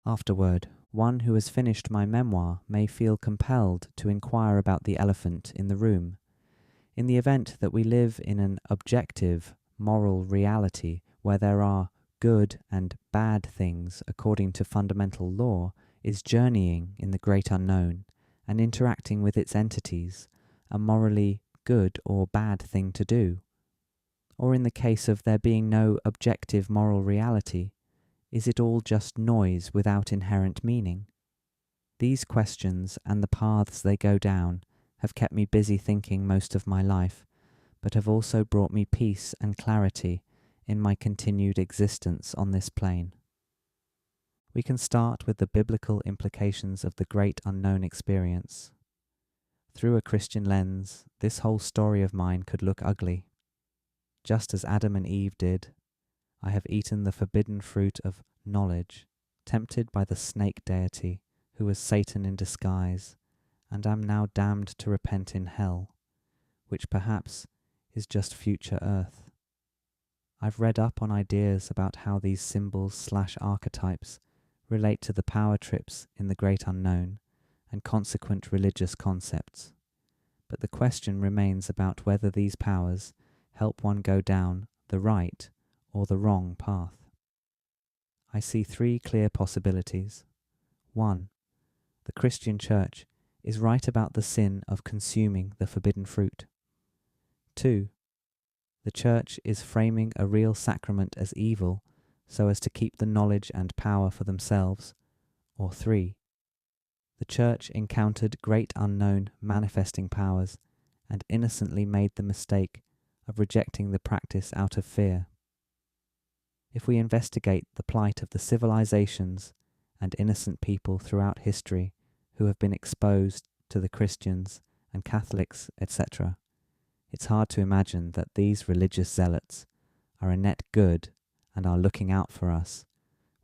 Afterword, one who has finished my memoir may feel compelled to inquire about the elephant in the room. In the event that we live in an objective, moral reality where there are good and bad things according to fundamental law, is journeying in the great unknown and interacting with its entities a morally good or bad thing to do? Or in the case of there being no objective moral reality, is it all just noise without inherent meaning? These questions and the paths they go down have kept me busy thinking most of my life, but have also brought me peace and clarity in my continued existence on this plane. We can start with the biblical implications of the great unknown experience. Through a Christian lens, this whole story of mine could look ugly. Just as Adam and Eve did, I have eaten the forbidden fruit of knowledge, tempted by the snake deity, who was Satan in disguise, and am now damned to repent in hell, which perhaps is just future earth. I've read up on ideas about how these symbols/archetypes relate to the power trips in the great unknown and consequent religious concepts, but the question remains about whether these powers help one go down the right or the wrong path. I see three clear possibilities. 1. The Christian Church is right about the sin of consuming the forbidden fruit. 2. The Church is framing a real sacrament as evil so as to keep the knowledge and power for themselves. Or 3. The Church encountered great unknown manifesting powers and innocently made the mistake of rejecting the practice out of fear. If we investigate the plight of the civilizations and innocent people throughout history who have been exposed to the Christians and Catholics, etc., it's hard to imagine that these religious zealots are a net good and are looking out for us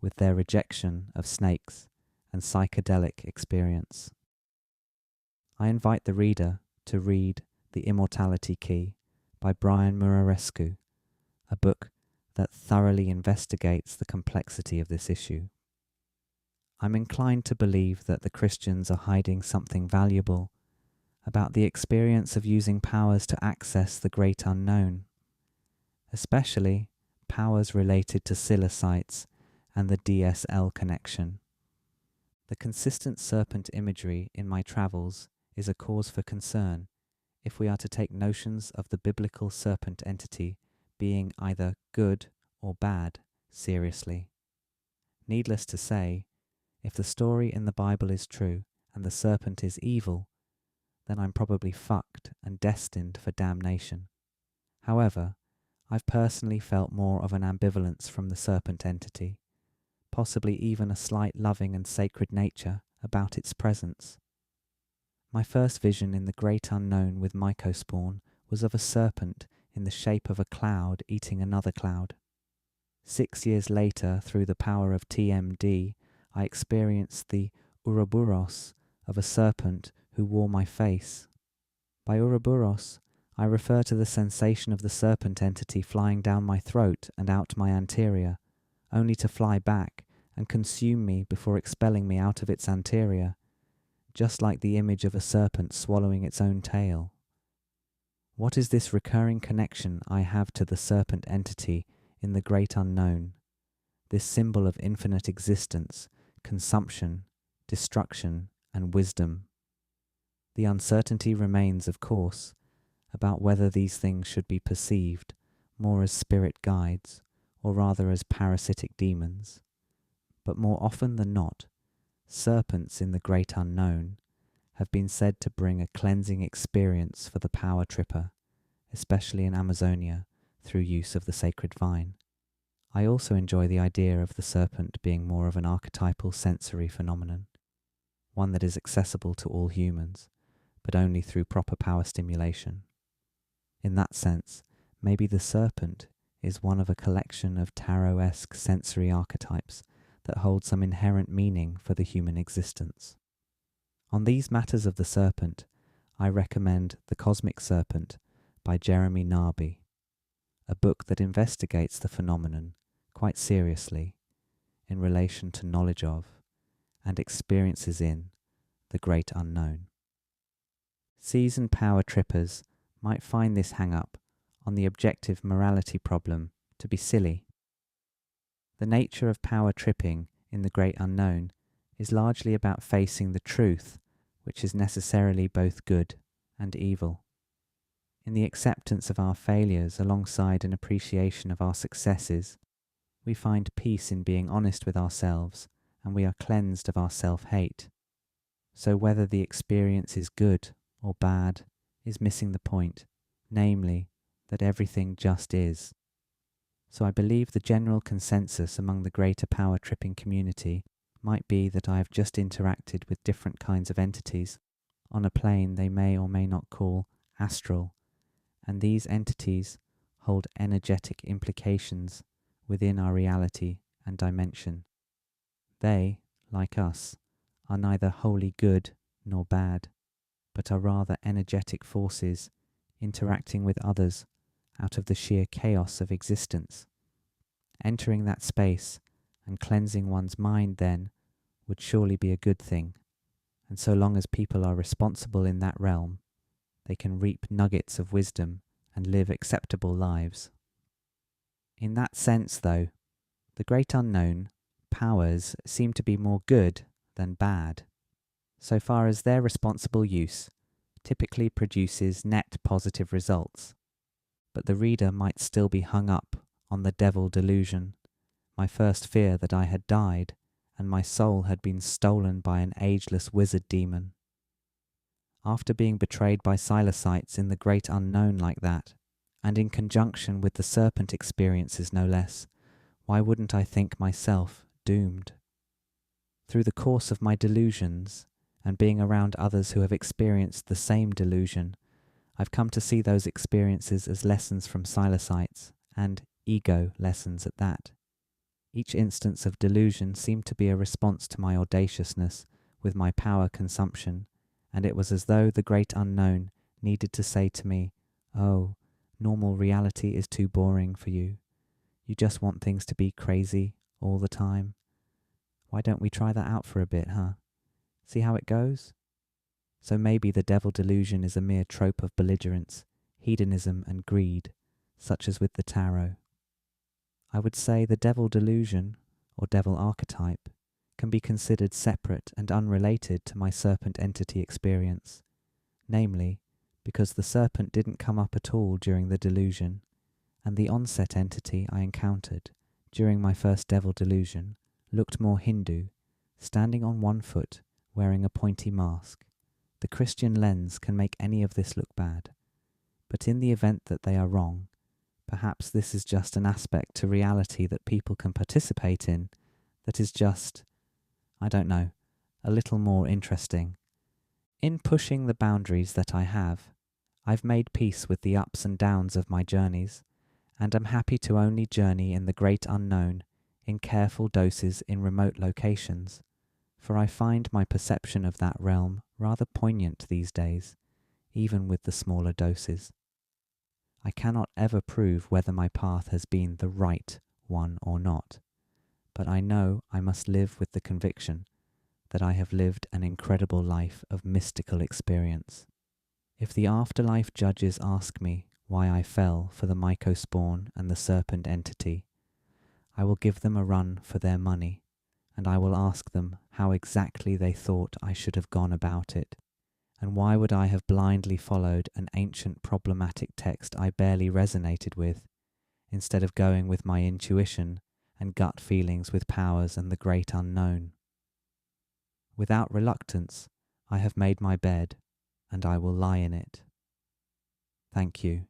with their rejection of snakes and psychedelic experience. I invite the reader to read The Immortality Key by Brian Muraresku, a book that thoroughly investigates the complexity of this issue. I'm inclined to believe that the Christians are hiding something valuable about the experience of using powers to access the great unknown, especially powers related to psilocytes and the DSL connection. The consistent serpent imagery in my travels is a cause for concern if we are to take notions of the biblical serpent entity being either good or bad seriously. Needless to say, if the story in the Bible is true and the serpent is evil, then I'm probably fucked and destined for damnation. However, I've personally felt more of an ambivalence from the serpent entity, possibly even a slight loving and sacred nature about its presence. My first vision in the great unknown with mycospawn was of a serpent in the shape of a cloud eating another cloud. 6 years later, through the power of TMD, I experienced the Ouroboros of a serpent who wore my face. By Ouroboros, I refer to the sensation of the serpent entity flying down my throat and out my anterior, only to fly back and consume me before expelling me out of its anterior, just like the image of a serpent swallowing its own tail. What is this recurring connection I have to the serpent entity in the great unknown, this symbol of infinite existence, consumption, destruction, and wisdom? The uncertainty remains, of course, about whether these things should be perceived more as spirit guides or rather as parasitic demons. But more often than not, serpents in the great unknown have been said to bring a cleansing experience for the power tripper, especially in Amazonia, through use of the sacred vine. I also enjoy the idea of the serpent being more of an archetypal sensory phenomenon, one that is accessible to all humans, but only through proper power stimulation. In that sense, maybe the serpent is one of a collection of tarot-esque sensory archetypes that hold some inherent meaning for the human existence. On these matters of the serpent, I recommend The Cosmic Serpent by Jeremy Narby, a book that investigates the phenomenon quite seriously in relation to knowledge of and experiences in the great unknown. Seasoned power trippers might find this hang-up on the objective morality problem to be silly. The nature of power tripping in the great unknown is largely about facing the truth, which is necessarily both good and evil. In the acceptance of our failures alongside an appreciation of our successes, we find peace in being honest with ourselves, and we are cleansed of our self-hate. So whether the experience is good or bad is missing the point, namely, that everything just is. So I believe the general consensus among the greater power tripping community might be that I have just interacted with different kinds of entities on a plane they may or may not call astral, and these entities hold energetic implications within our reality and dimension. They, like us, are neither wholly good nor bad, but are rather energetic forces interacting with others out of the sheer chaos of existence. Entering that space and cleansing one's mind then would surely be a good thing, and so long as people are responsible in that realm, they can reap nuggets of wisdom and live acceptable lives. In that sense, though, the great unknown powers seem to be more good than bad, so far as their responsible use typically produces net positive results. But the reader might still be hung up on the devil delusion, my first fear that I had died and my soul had been stolen by an ageless wizard demon. After being betrayed by Silencites in the great unknown like that, and in conjunction with the serpent experiences no less, why wouldn't I think myself doomed? Through the course of my delusions, and being around others who have experienced the same delusion, I've come to see those experiences as lessons from Silencites, and ego lessons at that. Each instance of delusion seemed to be a response to my audaciousness with my power consumption, and it was as though the great unknown needed to say to me, "Oh, normal reality is too boring for you. You just want things to be crazy all the time. Why don't we try that out for a bit, huh? See how it goes?" So maybe the devil delusion is a mere trope of belligerence, hedonism and greed, such as with the tarot. I would say the devil delusion, or devil archetype, can be considered separate and unrelated to my serpent entity experience, namely, because the serpent didn't come up at all during the delusion, and the onset entity I encountered during my first devil delusion looked more Hindu, standing on one foot, wearing a pointy mask. The Christian lens can make any of this look bad, but in the event that they are wrong, perhaps this is just an aspect to reality that people can participate in that is just, I don't know, a little more interesting. In pushing the boundaries that I have, I've made peace with the ups and downs of my journeys, and am happy to only journey in the great unknown in careful doses in remote locations, for I find my perception of that realm rather poignant these days, even with the smaller doses. I cannot ever prove whether my path has been the right one or not, but I know I must live with the conviction that I have lived an incredible life of mystical experience. If the afterlife judges ask me why I fell for the mycospawn and the serpent entity, I will give them a run for their money, and I will ask them how exactly they thought I should have gone about it. And why would I have blindly followed an ancient problematic text I barely resonated with, instead of going with my intuition and gut feelings with powers and the great unknown? Without reluctance, I have made my bed, and I will lie in it. Thank you.